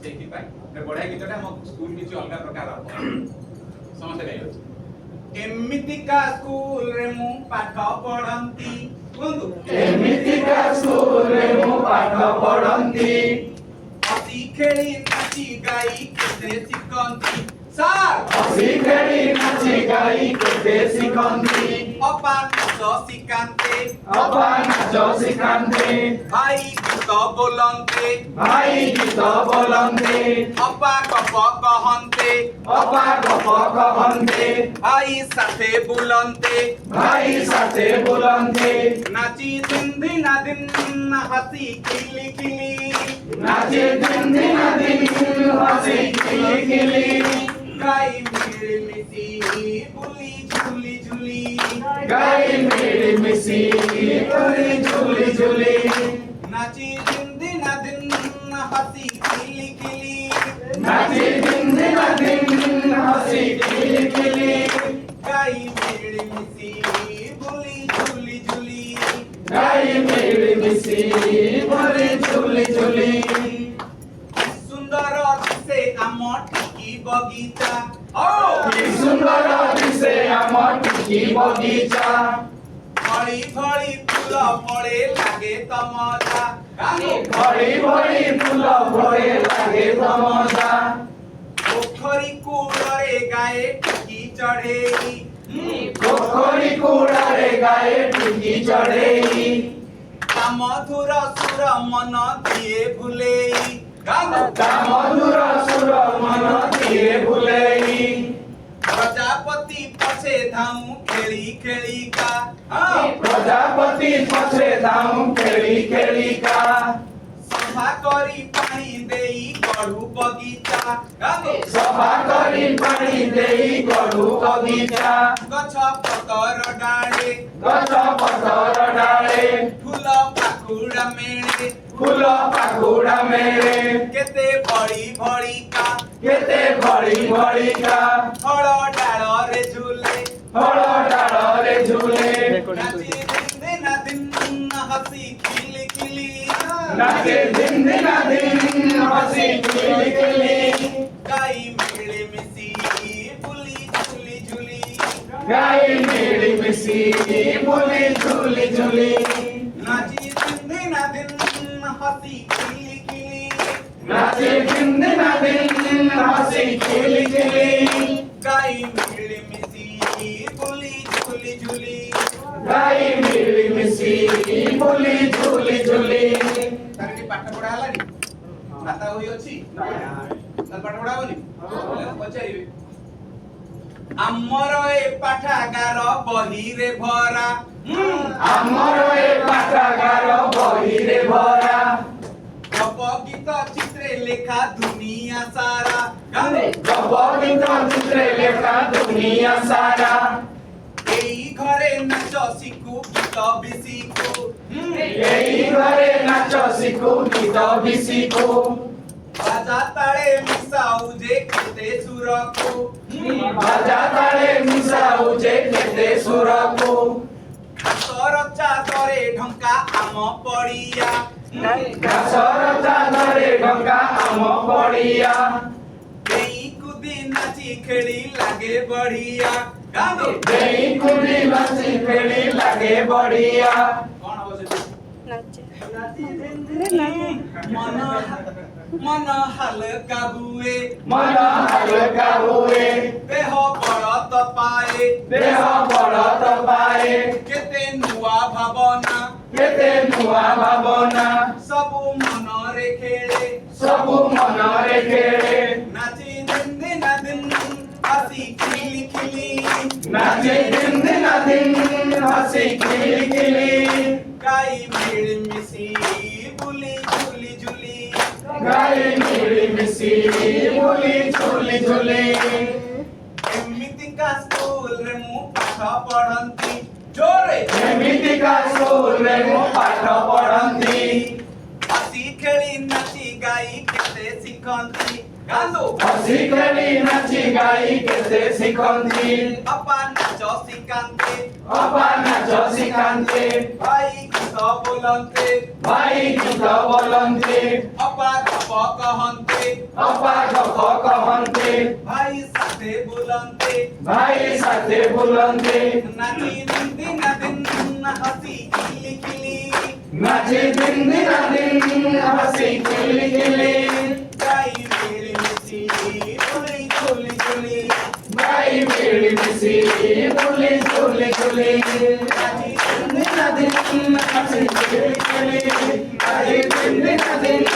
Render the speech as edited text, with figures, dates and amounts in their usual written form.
सेठी पाई ने बढ़िया गीतटा हम स्कूल किछि अलगा प्रकार समस्त गाई अछि एमितिका स्कूल रे मु पाठ पढंती बंधु एमितिका स्कूल रे मु पाठ पढंती हसी खेली नाची गाई केते सिकंती सर हसी खेली नाची गाई केते सिकंती अपा नाच सिकांते भाई गीत बोलंते अपा गप कहंते भाई साथे बुलंते नाची दिन दिन दिन हसी खिली खिली नाचे दिन दिन हसी खिली गाई मेरे मिसी बुली झूली झूली गाई मेरी मिसी झूली झूली नाची दिन दिन हसी खिली खिली नाचे दिन दिन हसी खिली गाई मेरे मिसी बुली झूली झूली गाई मेरी मिसी झूली झूली सुंदर दिसे आम टिकी बगीचा कि सुंदर दिसे आम टिकी बगीचा भଳି भଳି फूल फळे लागे तमजा भଳି भଳି फूल फळे लागे तमजा पोखरी कूଳରେ गाए टिकी चढ़ेई पोखरी कूड़ारे गाए टिकी चढ़ेई मधुर सुर मन दिए भुलेई ता मधुर सुर मन दिए भुलेई प्रजापति पछे धाऊ खेली खेली का प्रजापति पछे धाऊ खेली खेली का सफा करी पानी देई गढ़ू बगीचा सफा करी पानी देई गढ़ू बगीचा गछ पतर डाळे गछ पतर डाळे फूल पाखुड़ा मेळे फूल पाखुड़ा मेरे केते बड़ी बड़ी का केते भड़ी भड़ी का फल डाळ रे झूले फल डाल रे झूले नाची दिन दिन हसी खिली खिली नाचे दिन दिन हसी खिली खिली गाई मेळे मिसी बुली झूली झूली गाई मेरी मिसी बोली झूली झूली नाची दिन हसी खिली खिली नाचे दिन दिन हसी खिली खिली गाई मेळे मिसी बुली झूली झूली गाई मेरी मिसी बोली झूली झूली तारे पाठ पढा हलानी खाता होई अछि ना पाठ पढा होनी पचारिबे ଆମର ଏ ପାଠାଗାର ବହିରେ ଭରା ଆମର ଏ ପାଠାଗାର ବହିରେ ଭରା ଗପ ଗୀତ ଚିତ୍ରେ ଲେଖା ଦୁନିଆ ସାରା ଗପ ଗୀତ ଚିତ୍ରେ ଲେଖା ଦୁନିଆ ସାରା ଏଇ ଘରେ ନାଚ ଶିଖୁ ଗୀତ ବି ଶିଖୁ ଏଇ ଘରେ ନାଚ ଶିଖୁ ଗୀତ ବି ଶିଖୁ ବାଜା ତାଳେ ମିଶାଉ ଯେ କେତେ ସୁରକୁ ବାଜା ତାଳେ ମିଶାଉଛେ କେତେ ସୁରକୁ ଘାସର ଚାଦରେ ଢଙ୍କା ଆମ ପଡ଼ିଆ ଘାସର ଚାଦରେ ଢଙ୍କା ଆମ ପଡ଼ିଆ ଏଇ କୁଦି ନାଚି ଖେଳି ଲାଗେ ବଢିଆ ଦେଇ କୁଡ଼ି ନାଚି ଖେଳି ଲାଗେ ବଢ଼ିଆ କଣ ହବ ସେଠି मन हल्का हुए मन हल्का हुए देह बड़त पाए देह बड़त पाए केते नुआ भावना केते नुआ भावना सबु मन रे खेले सबु मନରେ ଖେଳେ नाची दिन दिन हसी खिली खिली नाचे दिन दिन हसी खिली खिली गाई मिल मिसी बुली झूली झूली गाई मिली मिसी बोली झूली झूली एमितिका स्कूल रे मु पाठ पढ़ंती जोरे एमितिका स्कूल रे मु पाठ पढ़ंती हसी खेली नाची गाई केते सिखंती गांदो हसी खेली नाची गाई केते सिखंती अपा नाच ଶିଖାନ୍ତେ ଅପା ନାଚ ଶିଖାନ୍ତେ ଭାଇ ଗୀତ ବୋଲନ୍ତେ ଭାଇ ଗୀତ ବୋଲନ୍ତେ ଅପା ଗପ କହନ୍ତେ ଅପା ଗପ କହନ୍ତେ ଭାଇ ସାଥେ ବୁଲନ୍ତେ ଭାଇ ସାଥେ ବୁଲନ୍ତେ ନାଚି ଦିନ ହସି ଖିଲି ଖିଲି ନାଚି ଦିନ ହସି ଖିଲି ଖିଲି ଗାଇ ମିଳିମିଶି ବୁଲି ଝୁଲି ଝୁଲି ଭାଇ ମିଳିମିଶି ବୁଲି ଝୁଲି ଝୁଲି ନାଚି ଦିନ ହସି ଖିଲି ଖିଲି ଆଜି ଦିନ